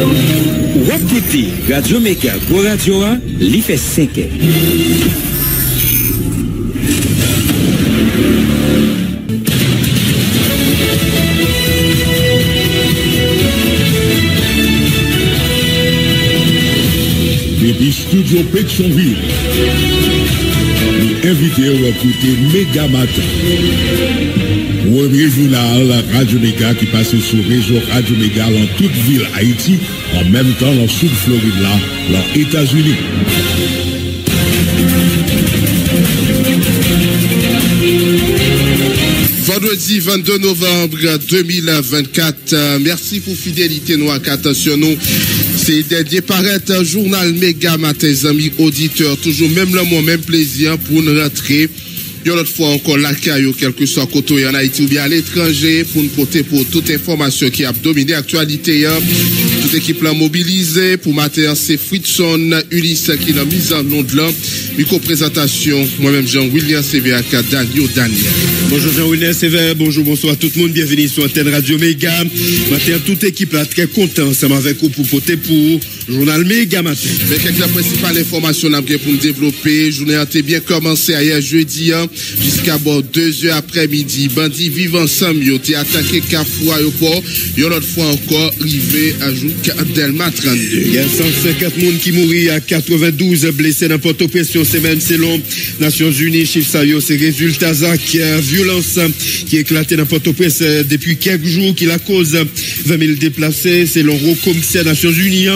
Ou écoutez Radio Méga pour Radio 1, l'y fait 5 ans. Depuis Studio Pétionville, nous invitons à écouter Méga Matin. Premier journal Radio Méga qui passe sur le réseau Radio Méga dans toute ville Haïti, en même temps dans le sud Floride, là, dans les États-Unis. Vendredi 22 novembre 2024. Merci pour fidélité, nous, attention, nous. C'est dernier paraître journal Méga Matin, amis auditeurs. Toujours même le même plaisir pour nous rentrer. Une autre fois encore la caillou, quel que soit côté en Haïti ou bien à l'étranger, pour nous porter pour toute information qui a dominé l'actualité. Toute équipe là mobilisée pour matin, c'est Fritson Ulysse qui l'a mise en nom de l'an. Micro-présentation, moi-même Jean-William Sévère, Daniel. Bonjour Jean-William Sévère, bonjour, bonsoir tout le monde, bienvenue sur Antenne Radio Méga. Matin, toute équipe là très content, ensemble avec vous pour porter pour Journal Méga Matin. Mais quelques principales informations pour nous développer. Journée a bien commencé hier jeudi, jusqu'à 2h après-midi. Bandits vivent ensemble, ils ont attaqué Carrefour aéroport. Une autre fois encore, arrivé à Jouk Delma 32. Il y a 150 personnes qui mourent, à 92 blessés dans Port-au-Prince semaine selon Nations Unies. Chiffre ça, c'est résultat violence qui éclaté dans Port-au-Prince depuis quelques jours qui la cause 20 000 déplacés selon le commissaire Nations Unies,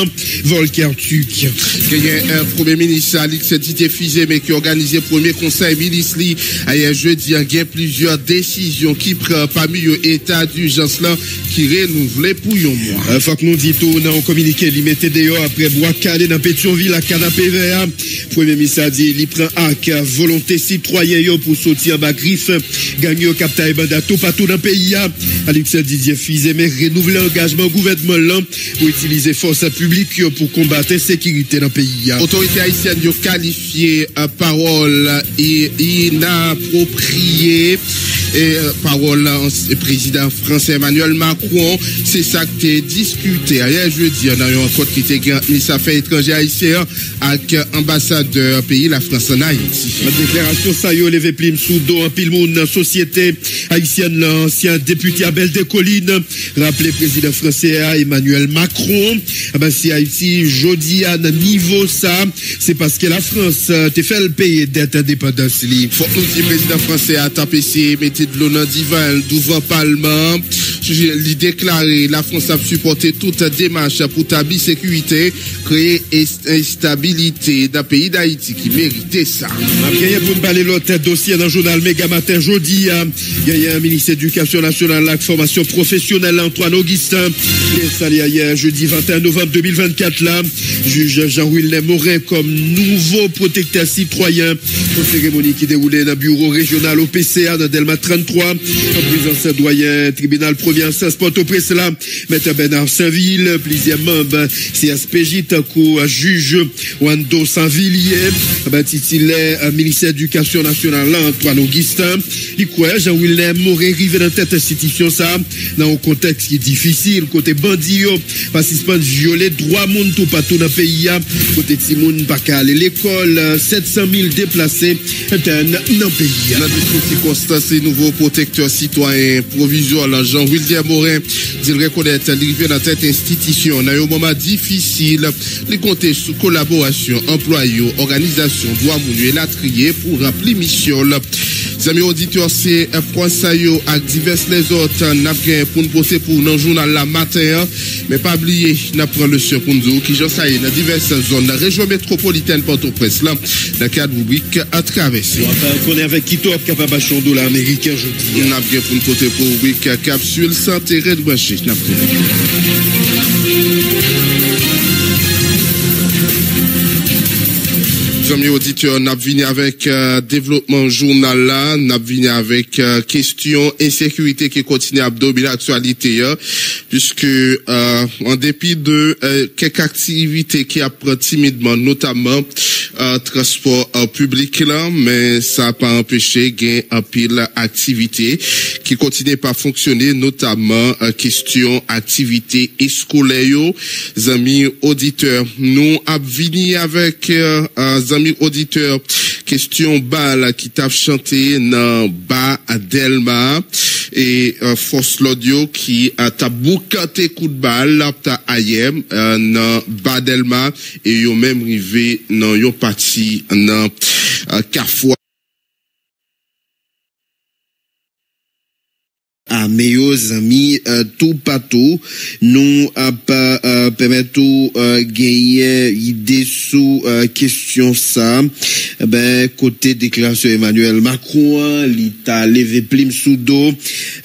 Volker Turk. Il y a un premier ministre Alix Didier Fizé, mais qui a organisé le premier conseil ministre hier jeudi. Il y a plusieurs décisions qui prennent parmi l'état d'urgence là qui renouvelé pour un mois. Faut que nous dit tout dans un communiqué limité dehors après bois calé dans Pétionville à canapé vert. Premier ministre a dit il prend acte volonté citoyen pour sortir en bas griffe gagner au capitaine Banda tout partout dans le pays. Alix Didier Fizé mais renouveler l'engagement gouvernement pour utiliser force publique pour combattre la sécurité dans le pays. Autorité haïtienne a qualifié parole inappropriée. Et parole président français Emmanuel Macron, c'est ça qui est discuté hier jeudi dans une rencontre qui était ministre des Affaires étrangères haïtien avec ambassadeur pays la France en Haïti. La déclaration ça y est levé plim sous dos en pile monde société haïtienne l'ancien député Abel Descollines rappelé président français Emmanuel Macron. Si Haïti jeudi à niveau ça c'est parce que la France te fait le pays d'être indépendance. Faut que le président français a tapé de l'eau dans divan devant Parlement. Il déclaré la France a supporté toute démarche pour établir sécurité, créer instabilité dans le pays d'Haïti qui méritait ça. Après, pour nous parler de l'autre dossier dans le journal Méga Matin, jeudi, il y a un ministre de l'Éducation nationale, la formation professionnelle, Antoine Augustin, qui est installé hier, jeudi 21 novembre 2024, là, juge Jean-William Morin comme nouveau protecteur citoyen pour cérémonie qui déroulait dans le bureau régional au PCA dans Delma 33, en présence doyen tribunal premier instance Port-au-Prince là, maître Bernard Saint-Ville, plusieurs membres CSPJ, tankou juge Wando Saint-Villiers, titulaire ministère de l'Éducation nationale Antoine Augustin, il croit Jean-William Morin arrivé dans cette institution ça, dans un contexte qui est difficile, côté bandit, participants violés, droit monde tout partout dans le pays, côté Timoun pas qu'à aller l'école, 700 000 déplacés internes dans le pays. Dans le circonstance, ces nouveaux protecteurs citoyens provisoires, Jean-William Morin, dit reconnaître l'arrivée dans cette institution dans un moment difficile, les compter sous collaboration, employés, organisation, droit mounu et la trier pour remplir mission. Les amis auditeurs, c'est un point ça avec divers les autres, n'a pour nous poser pour nos journal la matin, mais pas oublier, n'a prend le sur pour nous, qui j'en sais, dans diverses zones, la région métropolitaine Port-au-Prince, là, dans le cadre rubrique à traverser. On est avec Kito, capable à $100 américain, je dis. N'a bien pour nous poser pour rubrique capsule sans terrain de brancher, n'a Amis auditeurs, n'a venu avec développement journal là, n'a venu avec question insécurité qui continue à dominer l'actualité, puisque en dépit de quelques activités qui apprennent timidement, notamment transport public là, mais ça n'a pas empêché gain un pile activité qui continue pas fonctionner, notamment question activité scolaire. Amis auditeurs, nous a venu avec amis auditeurs, question bal qui t'a chanté dans bas à Delma et force l'audio qui t'a boucanté coup de balle t'a ailleurs dans bas Delma et yo même rivé dans yo parti dans Carrefour. À meilleurs amis tout partout nous permettre gagner idée sous question ça ben côté déclaration Emmanuel Macron l'état levé plim sous dos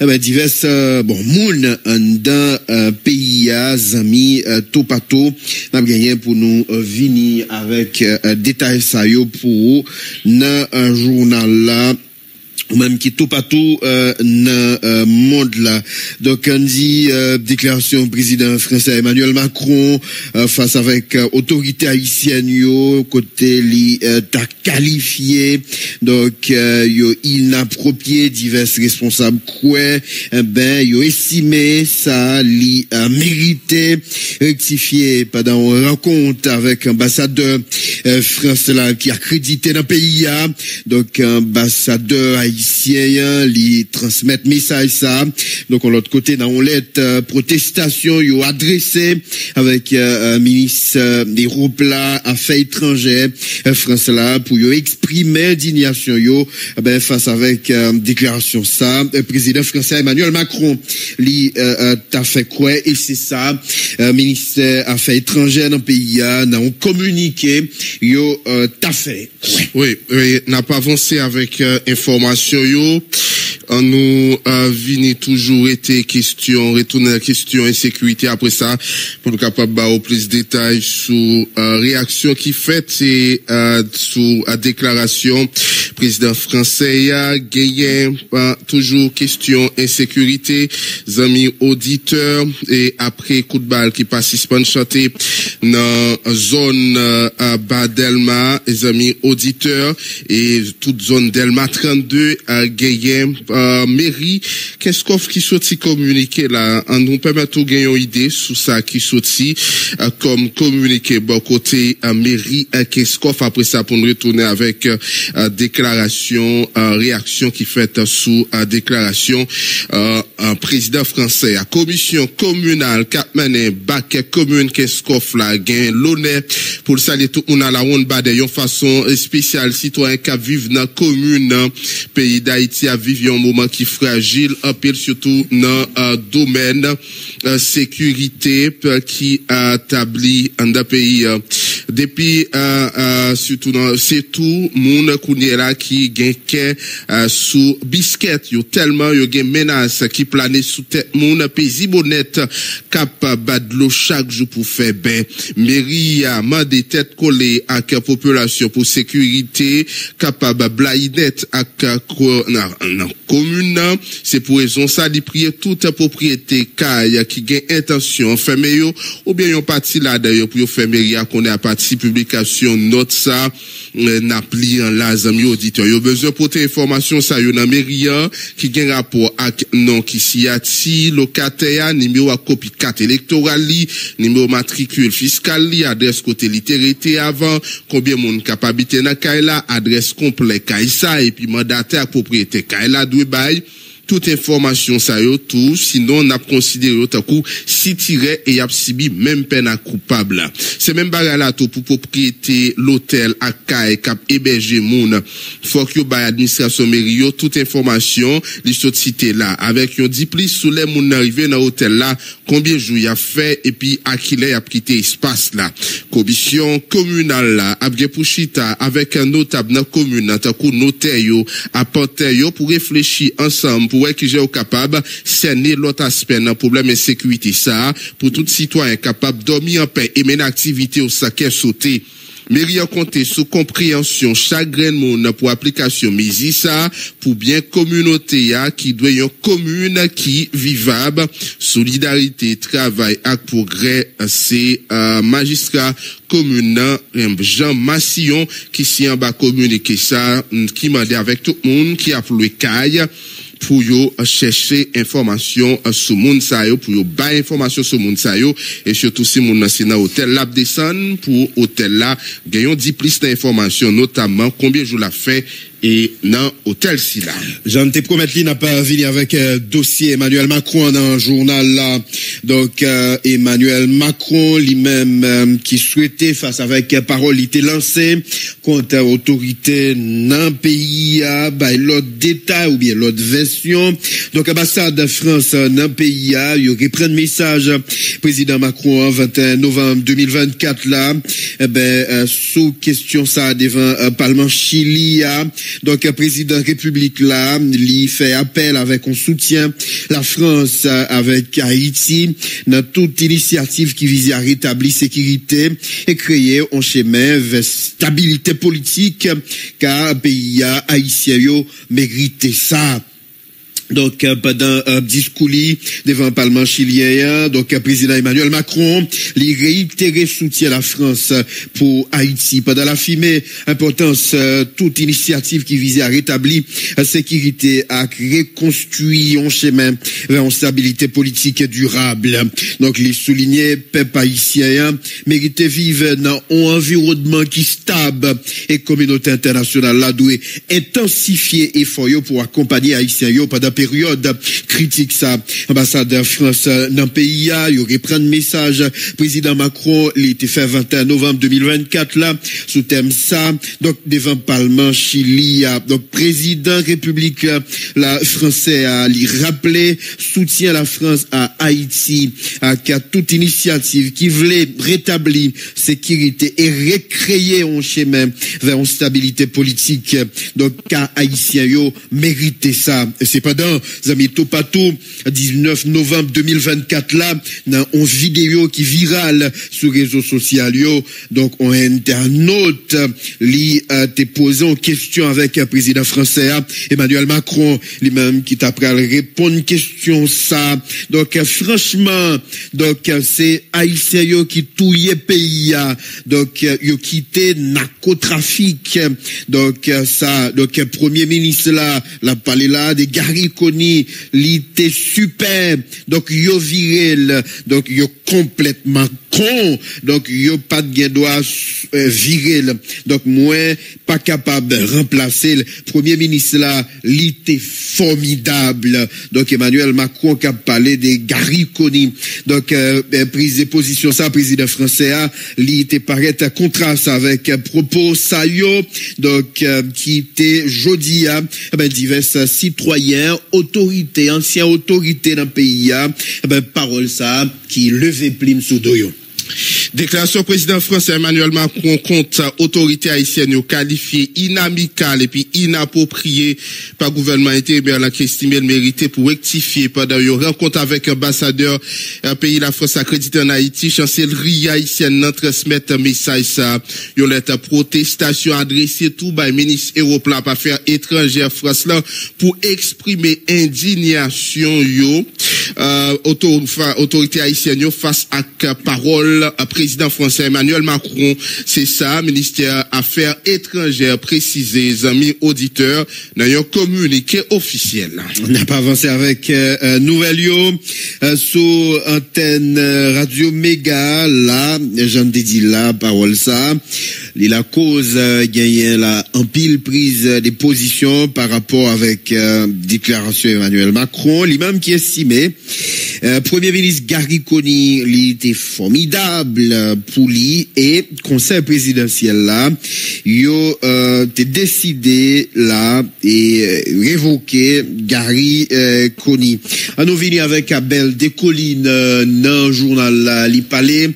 ben divers bon moun dans pays amis tout partout n'a gagné pour nous venir avec détail ça yo pour dans un journal là même qui tout partout dans monde là. Donc on dit déclaration président français Emmanuel Macron face avec autorité haïtienne yo côté li t'a qualifié donc yo inapproprié divers responsables quoi ben yo estimé ça li mérité rectifié pendant une rencontre avec ambassadeur France là qui accrédité dans pays là donc ambassadeur haïtien li transmettre message ça donc de l'autre côté dans lettre protestation yo adressé avec ministre d'Europe là affaires étrangères France là pour yo exprimer indignation yo ben face avec déclaration ça président français Emmanuel Macron li t'a fait quoi et c'est ça ministère affaires étrangères dans pays a dans communiqué yo t'a fait oui n'a pas avancé avec information yo on nous vini toujours été question retourner la question insécurité après ça pour nous capable ba au plus détails sur réaction qui fait et sur déclaration président français a gagné toujours question insécurité amis auditeurs et après coup de balle qui participent chanter dans zone Badelma les amis auditeurs et toute zone Delma 32 gagné mairie qu'est-ce qui sorti communiqué là en nous permet de gagner une idée sur ça qui sorti comme communiqué bon côté mairie qu'est-ce après ça pour nous retourner avec déclaration réaction qui fait sous déclaration président français à commission communale Cap-Manin bac commune qu'est-ce là gain l'honneur pour saluer tout on a la ronde bas de façon spéciale citoyen qui vivent dans commune pays d'Haïti a vivre un moment qui fragile un peu surtout dans domaine sécurité qui établi dans pays depuis surtout dans c'est tout monde là qui gagne sous biscuit yo tellement yo gagne menace qui plane sous tête monde paisibonnette cap bad l'eau chaque jour pour faire ben mairie a mandé tête collée à la population pour sécurité capable blainette à commune c'est pour raison ça de prier toute propriété caille qui gagne intention fermer yo ou bien yon parti là d'ailleurs pour faire mairie à connaît à partie publication note ça n'a pli en lazami auditeur yo besoin porter information ça yo dans mairie qui gagne rapport avec non qui s'y ati locataire numéro à copie carte électorale li numéro matricule fiscal li adresse côté litérité avant combien monde capable habiter dans caille adresse complet caille ça et puis mandataire propriété caille là doit bail toute information ça yo tout sinon on a considéré au coup si tiré et a subi même peine à coupable c'est même bagarre là tout pour propriété l'hôtel à caille cap héberger moun faut que ba administration mairie yo toute information li cité là avec yon dit plus sous les moun arrivé dans hôtel là combien jours y a fait et puis à qui il a quitté espace là commission communale là a bien pour chita avec un notable dans commune tant coup notaire yo apporter yo pour réfléchir ensemble pour qui j'ai capable cerner l'autre aspect dans problème insécurité ça pour tout citoyen capable dormir en paix et mener activité au saquet sauter Mairie a compté sous compréhension chaque grain de monde pour application Mizisa pour bien communauté qui doit une commune qui vivable, solidarité, travail et progrès, c'est magistrat commune Jean Massillon qui s'y en bas communiquer ça, qui m'a dit avec tout le monde qui a appelé Caille pour yo chercher information sur moun sa yo, pour yo ba information sur moun sa yo, et surtout si moun c'est dans hôtel la descend pour hôtel là gagnons 10 plus d'informations, notamment combien jour la fait et dans hôtel si là. Jean te promet li n'a pas venu avec dossier Emmanuel Macron dans journal là. Donc Emmanuel Macron lui-même qui souhaitait face avec parole il était lancé contre autorité dans pays l'autre détail ou bien l'autre version. Donc ambassade de France dans pays il reprend message président Macron 21 novembre 2024 là sous question ça devant parlement Chili donc président République là il fait appel avec un soutien la France avec Haïti dans toute initiative qui vise à rétablir sécurité et créer un chemin vers stabilité politique car pays haïtien yo mérite ça. Donc pendant un discours devant le Parlement chilien, donc président Emmanuel Macron, il réitéré soutien à la France pour Haïti. Pendant la fumée, importance toute initiative qui visait à rétablir la sécurité, à reconstruire un chemin vers une stabilité politique durable. Donc il soulignait peuple haïtien méritait vivre dans un environnement qui stable et communauté internationale là doit intensifier effort pour accompagner haïtiens pendant période critique ça. Ambassadeur France dans le pays il reprend message président Macron il était fait 21 novembre 2024 là sous thème ça donc devant parlement Chili donc président République la français a lui rappelé soutien la France à Haïti qui a toute initiative qui voulait rétablir sécurité et recréer un chemin vers une stabilité politique donc car haïtien yo mérite ça. Et c'est pas dans amis Topato 19 novembre 2024 là dans une vidéo qui virale sur réseaux sociaux donc un internaute lui te posé une question avec un président français Emmanuel Macron lui-même qui t'a prêt à répondre une question ça donc franchement donc c'est haïtien yo qui touye pays donc yo quitté narcotrafic donc ça donc premier ministre là la parlé là de Gary Coney l'ité super donc yo viré donc yo complètement con donc yo pas de droit virer donc moi pas capable de remplacer le premier ministre là l'ité formidable donc Emmanuel Macron qui a parlé de Gary Coney donc prise de position ça président français a l'ité paraît à contraste avec propos ça yo donc qui était jeudi divers citoyens autorités anciens autorités dans le pays parole ça qui levait plume sous doyo. Déclaration président français Emmanuel Macron contre autorité haïtienne qualifiée inamicale et puis inappropriée par gouvernement intérieur qui estimé le mérité pour rectifier pendant une rencontre avec ambassadeur pays la France accrédité en Haïti chancellerie haïtienne nan transmettre message ça une lettre protestation adressée tout par ministre européen par affaires étrangères France là pour exprimer indignation autorité haïtienne face à parole président français Emmanuel Macron, c'est ça, ministère Affaires étrangères précisé, les amis auditeurs, dans un communiqué officiel. On n'a pas avancé avec nouvelle sous antenne Radio Méga, là, j'en dit là, parole ça, la cause gagne là en pile prise des positions par rapport avec déclaration Emmanuel Macron, lui-même qui estimait Premier ministre Gary Coney, il était formidable pour lui et conseil présidentiel là, yo t'es décidé là et révoquer Gary Coney. On nous vient avec Abel Descollines dans le journal là, il parlait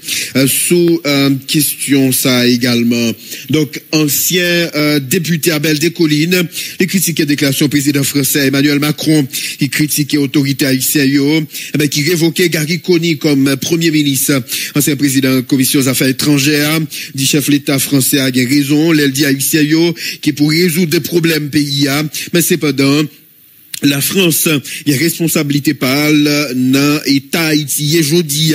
sous question ça également. Donc ancien député Abel Descollines, il critiquait déclaration président français Emmanuel Macron, il critiquait autorité haïtienne yo, qui qui révoquait Gary Coney comme premier ministre. Ancien président de la commission des affaires étrangères, dit chef l'État français a raison, l'elle dit haïtien qui pour résoudre des problèmes pays, mais cependant, la France, il y a responsabilité par dans l'État Haïti, jeudi,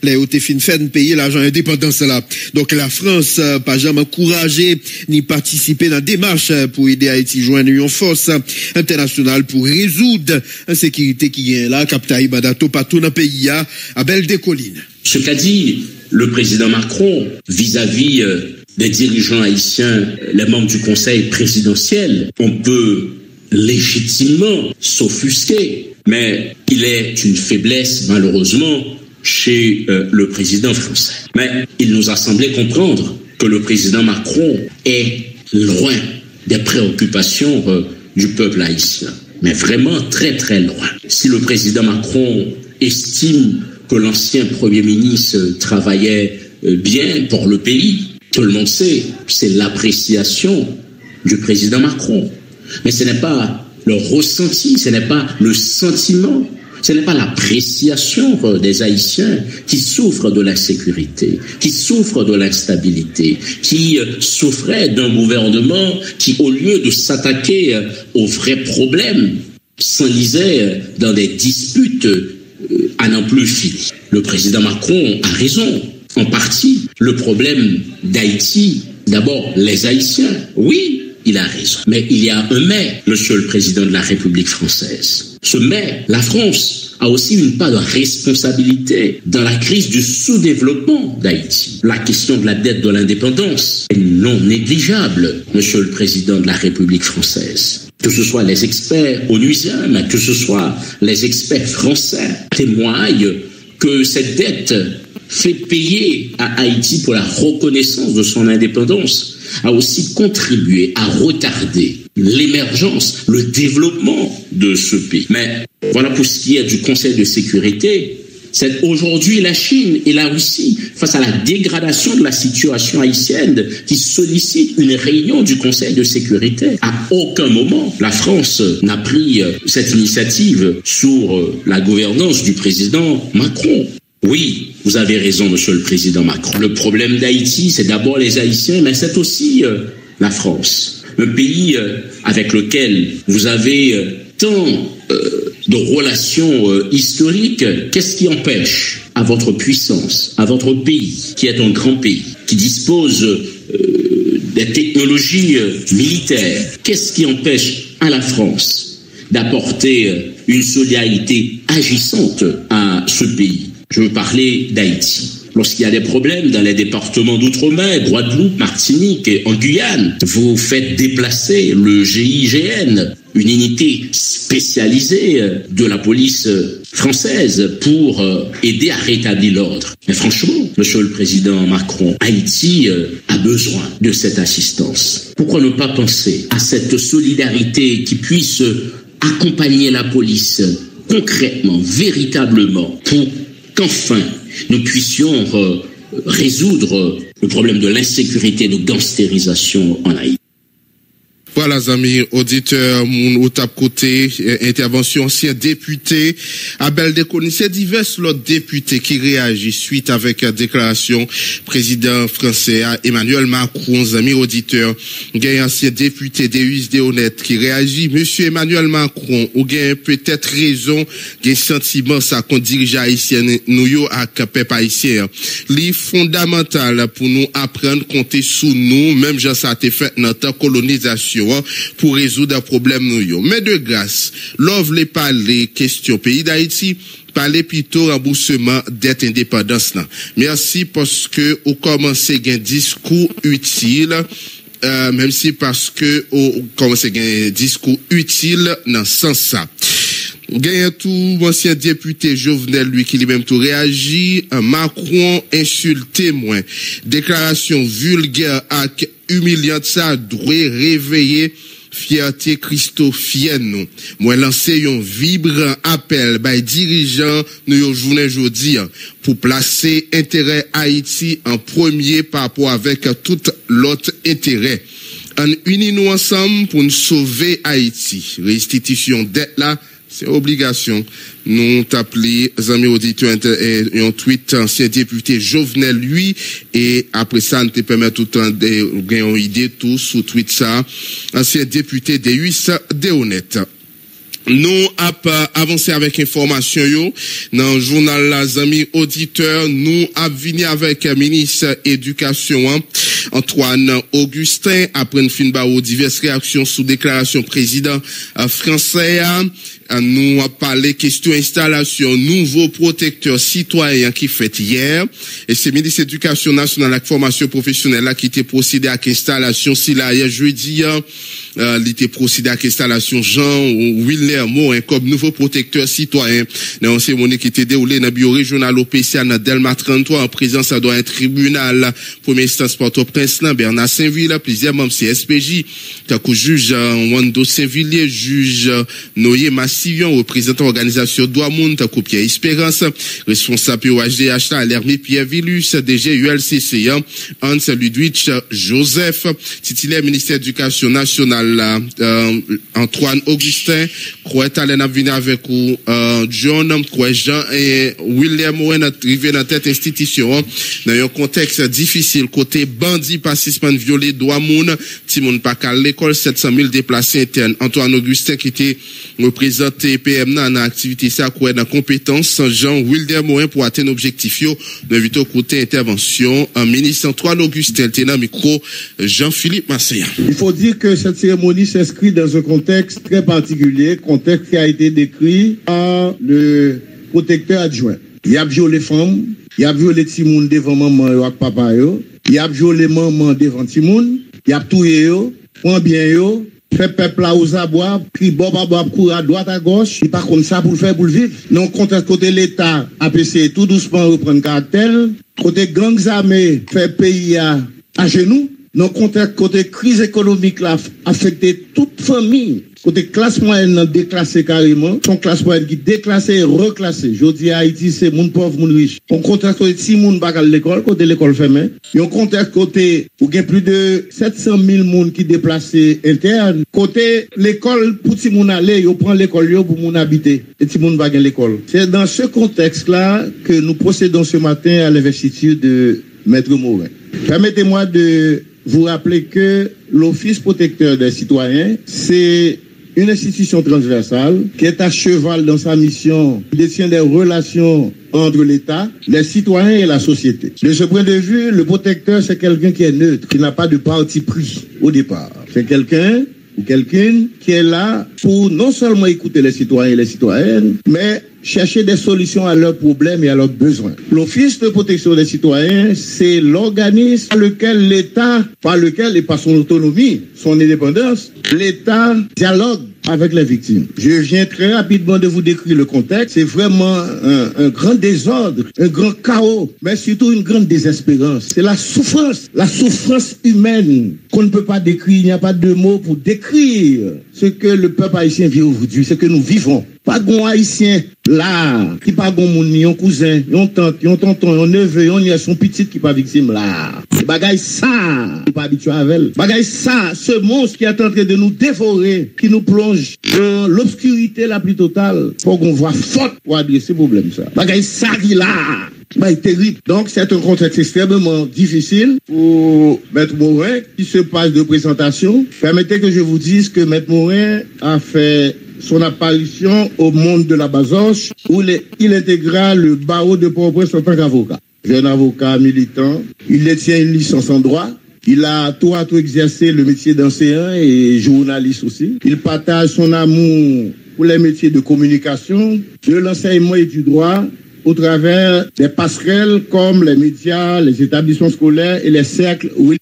les hautes fin de payer l'argent indépendance là. Donc la France, pas jamais encouragé, ni participer dans la démarche pour aider Haïti joindre une force internationale pour résoudre l'insécurité qui est là, Captain Ibadato, partout dans le pays, à Belle des Collines. Ce qu'a dit le président Macron vis-à-vis des dirigeants haïtiens, les membres du conseil présidentiel, on peut légitimement s'offusquer, mais il est une faiblesse malheureusement chez le président français. Mais il nous a semblé comprendre que le président Macron est loin des préoccupations du peuple haïtien, mais vraiment très très loin. Si le président Macron estime que l'ancien Premier ministre travaillait bien pour le pays, tout le monde sait, c'est l'appréciation du président Macron. Mais ce n'est pas le ressenti, ce n'est pas le sentiment, ce n'est pas l'appréciation des Haïtiens qui souffrent de l'insécurité, qui souffrent de l'instabilité, qui souffraient d'un gouvernement qui, au lieu de s'attaquer aux vrais problèmes, s'enlisait dans des disputes à n'en plus finir. Le président Macron a raison, en partie. Le problème d'Haïti, d'abord les Haïtiens, oui, il a raison. Mais il y a un mais, monsieur le président de la République française. Ce mais, la France a aussi une part de responsabilité dans la crise du sous-développement d'Haïti. La question de la dette de l'indépendance est non négligeable, monsieur le président de la République française. Que ce soit les experts onusiens, mais que ce soit les experts français, témoignent que cette dette fait payer à Haïti pour la reconnaissance de son indépendance, a aussi contribué à retarder l'émergence, le développement de ce pays. Mais voilà pour ce qui est du Conseil de sécurité. C'est aujourd'hui la Chine et la Russie, face à la dégradation de la situation haïtienne, qui sollicitent une réunion du Conseil de sécurité. À aucun moment, la France n'a pris cette initiative sous la gouvernance du président Macron. Oui, vous avez raison, monsieur le président Macron. Le problème d'Haïti, c'est d'abord les Haïtiens, mais c'est aussi la France. Un pays avec lequel vous avez tant de relations historiques. Qu'est-ce qui empêche à votre puissance, à votre pays, qui est un grand pays, qui dispose des technologies militaires, qu'est-ce qui empêche à la France d'apporter une solidarité agissante à ce pays? Je veux parler d'Haïti. Lorsqu'il y a des problèmes dans les départements d'outre-mer, Guadeloupe, Martinique et en Guyane, vous faites déplacer le GIGN, une unité spécialisée de la police française pour aider à rétablir l'ordre. Mais franchement, monsieur le président Macron, Haïti a besoin de cette assistance. Pourquoi ne pas penser à cette solidarité qui puisse accompagner la police concrètement, véritablement, pour qu'enfin nous puissions résoudre le problème de l'insécurité, de gangstérisation en Haïti. Voilà, amis auditeurs, mon tap côté, intervention ancien député, Abel Deconis, c'est divers l'autre député qui réagit suite avec la déclaration président français Emmanuel Macron, amis auditeurs, gagne ancien député des honnête qui réagit, monsieur Emmanuel Macron, ou gagne peut-être raison, gagne sentiment ça qu'on dirige haïtien, nous yo à peuple haïtien. Li fondamental pour nous apprendre compter sous nous, même genre ça a été fait dans notre colonisation, pour résoudre un problème nous. Mais de grâce, l'offre les parler question pays d'Haïti, parler plutôt remboursement dette indépendance là. Merci parce que au commencé un discours utile, même si parce que au commencé un discours utile dans ce sens ça. Gagne tout ancien député Jovenel lui qui lui-même tout réagit, Macron insulté moins, déclaration vulgaire et humiliante ça doit réveiller fierté christophienne. Moi lancer un vibrant appel by dirigeants nous journée aujourd'hui pour placer intérêt Haïti en premier par rapport avec tout l'autre intérêt. En unis nous ensemble pour nous sauver Haïti. Restitution dette là c'est obligation. Nous t'appelons, amis auditeurs, un tweet ancien député Jovenel, lui, et après ça, nous te permet tout le temps de gagner une idée tout sous tweet ça, ancien député des US de Honnête. Nous avons avancé avec information yo dans le journal Les Amis auditeurs. Nous avons venu avec le ministre éducation Antoine Augustin après une fin de diverses réactions sous déclaration président français. Nous avons parlé question installation nouveau protecteur citoyen qui fait hier et c'est le ministre éducation nationale et formation professionnelle là qui était procédé à l'installation si là hier jeudi il était procédé à l'installation Jean-Willer Morin comme nouveau protecteur citoyen dans une cérémonie qui était déroulée dans le bureau régional OPCA dans Delma 33 en présence d'un tribunal première instance Port-au-Prince Bernard Saint-Ville plusieurs membres CSPJ tant que juge Wando Saint-Villiers juge Noyer Massillon représentant organisation Douamoun tant que Pierre Espérance responsable POHDH Hermé Pierre Villus DG ULCC Hans Ludwig Joseph titulaire ministère de l'Éducation nationale Antoine Augustin croit talent à venir avec John croit Jean et William Morin arrivé dans cette institution dans un contexte difficile côté bandit participant violé droit moun ti moun pas qu'à l'école 700 000 déplacés internes Antoine Augustin qui était représenté PM dans activité ça quoi dans compétence Jean William Morin pour atteindre objectif yo dans vite côté intervention un ministre Antoine Augustin tenant micro Jean-Philippe Masséa. Il faut dire que cette cérémonie s'inscrit dans un contexte très particulier, contexte qui a été décrit par le protecteur adjoint. Il a violé les femmes, il a violé les petits moun devant maman et papa yo, il a violé maman devant petit moun, il a tué yo, prend bien yo, fait peuple là aux abois, puis boba court à droite à gauche, il pas comme ça pour le faire pour le vivre. Non, côté l'État a essayé tout doucement reprendre caractère, côté gangs armés fait pays à genoux. Dans le contexte côté crise économique là affecté toute famille côté classe moyenne déclassé carrément son classe moyenne qui déclassé et reclassé je dis Haïti c'est moun pauvre moun riche on contexte côté si moun pas à l'école côté l'école fermée et on contexte côté où il y a plus de 700 000 moun qui déplacés interne côté l'école pour si moun aller yo prend l'école yo pour moun habiter et si moun pas à l'école c'est dans ce contexte là que nous procédons ce matin à l'investiture de Maître Morin. Permettez-moi de vous rappelez que l'Office protecteur des citoyens, c'est une institution transversale qui est à cheval dans sa mission, qui détient des relations entre l'État, les citoyens et la société. De ce point de vue, le protecteur, c'est quelqu'un qui est neutre, qui n'a pas de parti pris au départ. C'est quelqu'un ou quelqu'une qui est là pour non seulement écouter les citoyens et les citoyennes, mais chercher des solutions à leurs problèmes et à leurs besoins. L'Office de protection des citoyens, c'est l'organisme par lequel l'État, et par son autonomie, son indépendance, l'État dialogue avec les victimes. Je viens très rapidement de vous décrire le contexte. C'est vraiment un grand désordre, un grand chaos, mais surtout une grande désespérance. C'est la souffrance humaine qu'on ne peut pas décrire. Il n'y a pas de mots pour décrire ce que le peuple haïtien vit aujourd'hui, ce que nous vivons. Pas de haïtien là, qui pas gon moun, yon cousin, yon tante, yon tonton, yon neveu, yon nièce, son petit qui pas victime là. Bagay ça, qui pas habitué avec. Bagay ça, ce monstre qui est en train de nous dévorer, qui nous plonge dans l'obscurité la plus totale, pour qu'on voit forte pour adresser ce problème ça. Bagay ça qui là. Terrible. Donc, c'est un contexte extrêmement difficile pour Maître Morin qui se passe de présentation. Permettez que je vous dise que Maître Morin a fait son apparition au monde de la Bazoche où il intégra le barreau de Port-au-Prince en tant qu'avocat. Jeune avocat militant, il détient une licence en droit. Il a tout exercé le métier d'enseignant et journaliste aussi. Il partage son amour pour les métiers de communication, de l'enseignement et du droit au travers des passerelles comme les médias, les établissements scolaires et les cercles où il